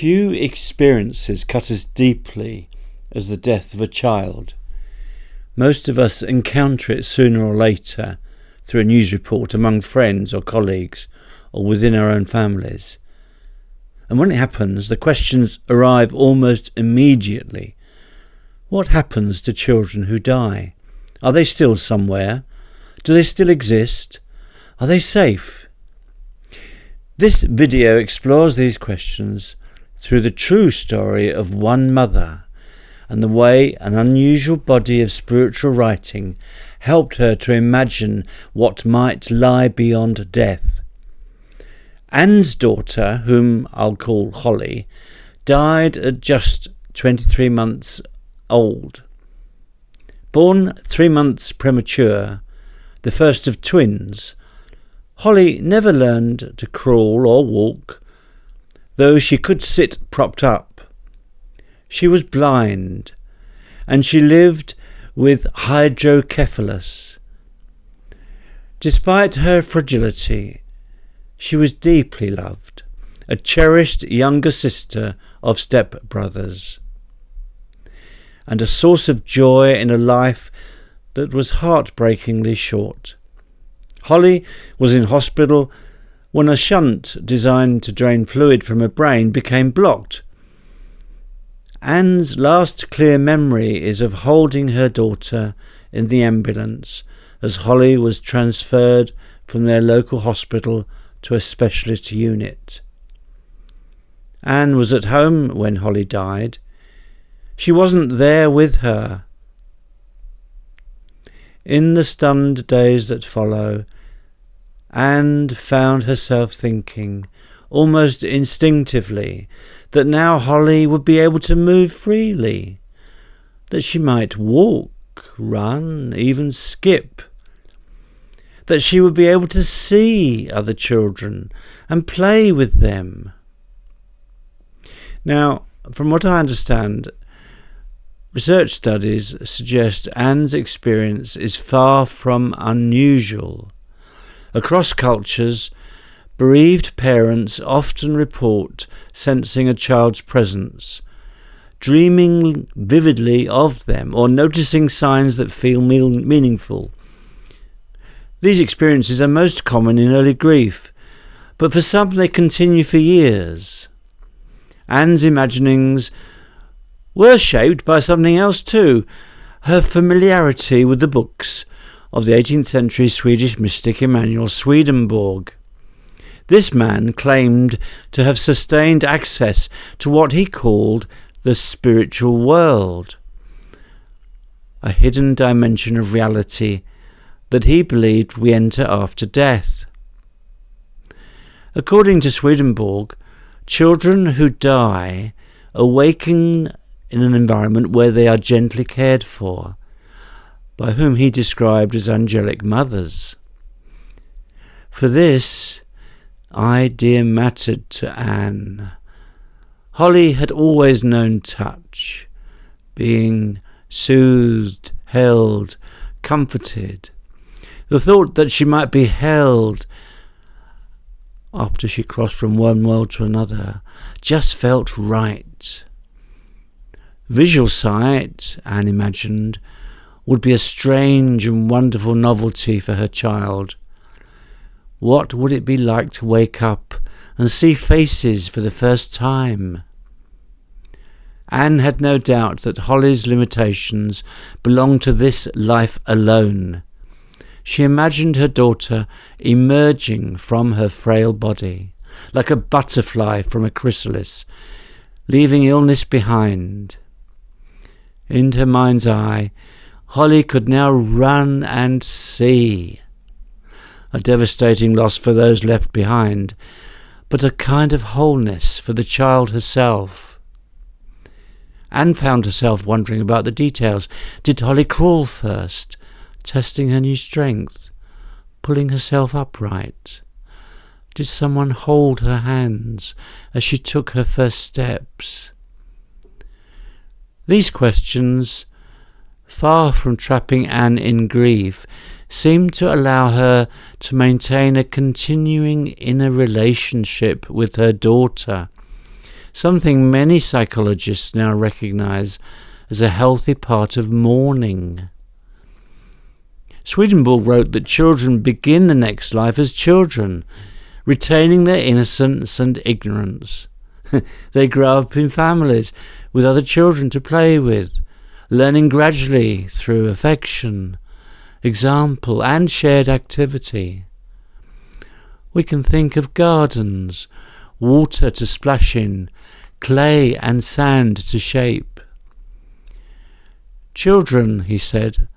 Few experiences cut as deeply as the death of a child. Most of us encounter it sooner or later through a news report, among friends or colleagues, or within our own families. And when it happens, the questions arrive almost immediately. What happens to children who die? Are they still somewhere? Do they still exist? Are they safe? This video explores these questions through the true story of one mother and the way an unusual body of spiritual writing helped her to imagine what might lie beyond death. Anne's daughter, whom I'll call Holly, died at just 23 months old. Born 3 months premature, the first of twins, Holly never learned to crawl or walk, though she could sit propped up. She was blind, and she lived with hydrocephalus. Despite her fragility, she was deeply loved, a cherished younger sister of step-brothers, and a source of joy in a life that was heartbreakingly short. Holly was in hospital when a shunt designed to drain fluid from her brain became blocked. Anne's last clear memory is of holding her daughter in the ambulance as Holly was transferred from their local hospital to a specialist unit. Anne was at home when Holly died. She wasn't there with her. In the stunned days that follow, Anne found herself thinking, almost instinctively, that now Holly would be able to move freely, that she might walk, run, even skip, that she would be able to see other children and play with them. Now, from what I understand, research studies suggest Anne's experience is far from unusual. Across cultures, bereaved parents often report sensing a child's presence, dreaming vividly of them, or noticing signs that feel meaningful. These experiences are most common in early grief, but for some they continue for years. Anne's imaginings were shaped by something else too, her familiarity with the books of the 18th century Swedish mystic Emanuel Swedenborg. This man claimed to have sustained access to what he called the spiritual world, a hidden dimension of reality that he believed we enter after death. According to Swedenborg, children who die awaken in an environment where they are gently cared for, by whom he described as angelic mothers. For this idea mattered to Anne. Holly had always known touch, being soothed, held, comforted. The thought that she might be held after she crossed from one world to another just felt right. Visual sight, Anne imagined, would be a strange and wonderful novelty for her child. What would it be like to wake up and see faces for the first time? Anne had no doubt that Holly's limitations belonged to this life alone. She imagined her daughter emerging from her frail body, like a butterfly from a chrysalis, leaving illness behind. In her mind's eye, Holly could now run and see. A devastating loss for those left behind, but a kind of wholeness for the child herself. Anne found herself wondering about the details. Did Holly crawl first, testing her new strength, pulling herself upright? Did someone hold her hands as she took her first steps? These questions, far from trapping Anne in grief, seemed to allow her to maintain a continuing inner relationship with her daughter, something many psychologists now recognize as a healthy part of mourning. Swedenborg wrote that children begin the next life as children, retaining their innocence and ignorance. They grow up in families with other children to play with, learning gradually through affection, example, and shared activity. We can think of gardens, water to splash in, clay and sand to shape. Children, he said,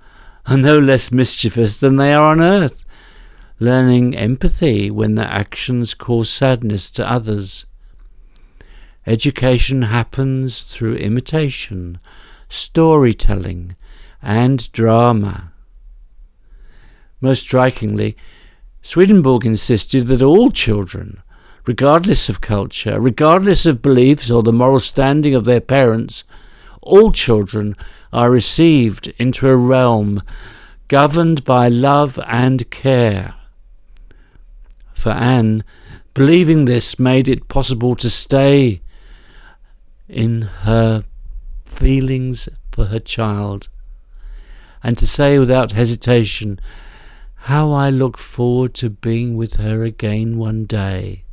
are no less mischievous than they are on earth, learning empathy when their actions cause sadness to others. Education happens through imitation, storytelling, and drama. Most strikingly, Swedenborg insisted that all children, regardless of culture, regardless of beliefs or the moral standing of their parents, all children are received into a realm governed by love and care. For Anne, believing this made it possible to stay in her feelings for her child and to say without hesitation, "How I look forward to being with her again one day."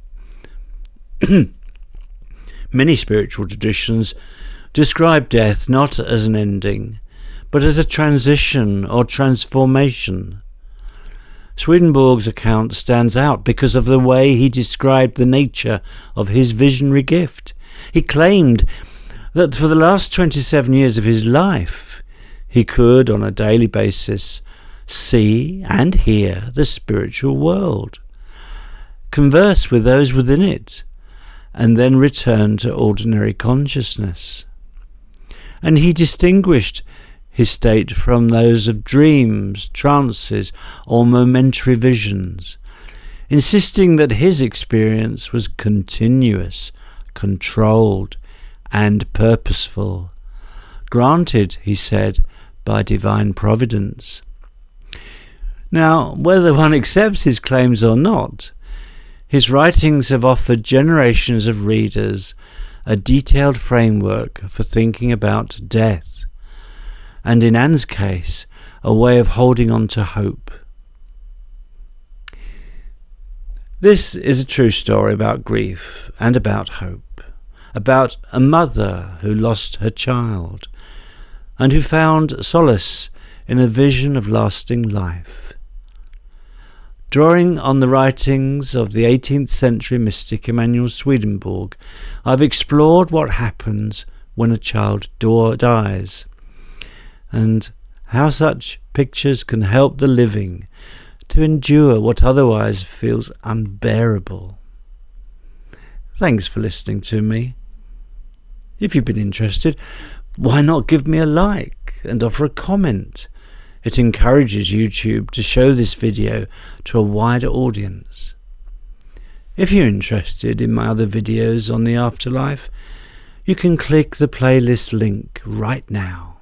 Many spiritual traditions describe death not as an ending, but as a transition or transformation. Swedenborg's account stands out because of the way he described the nature of his visionary gift. He claimed that for the last 27 years of his life, he could, on a daily basis, see and hear the spiritual world, converse with those within it, and then return to ordinary consciousness. And he distinguished his state from those of dreams, trances, or momentary visions, insisting that his experience was continuous, controlled, and purposeful, granted, he said, by divine providence. Now, whether one accepts his claims or not, his writings have offered generations of readers a detailed framework for thinking about death, and in Anne's case, a way of holding on to hope. This is a true story about grief and about hope, about a mother who lost her child and who found solace in a vision of lasting life. Drawing on the writings of the 18th century mystic Emanuel Swedenborg, I've explored what happens when a child dies, and how such pictures can help the living to endure what otherwise feels unbearable. Thanks for listening to me. If you've been interested, why not give me a like and offer a comment? It encourages YouTube to show this video to a wider audience. If you're interested in my other videos on the afterlife, you can click the playlist link right now.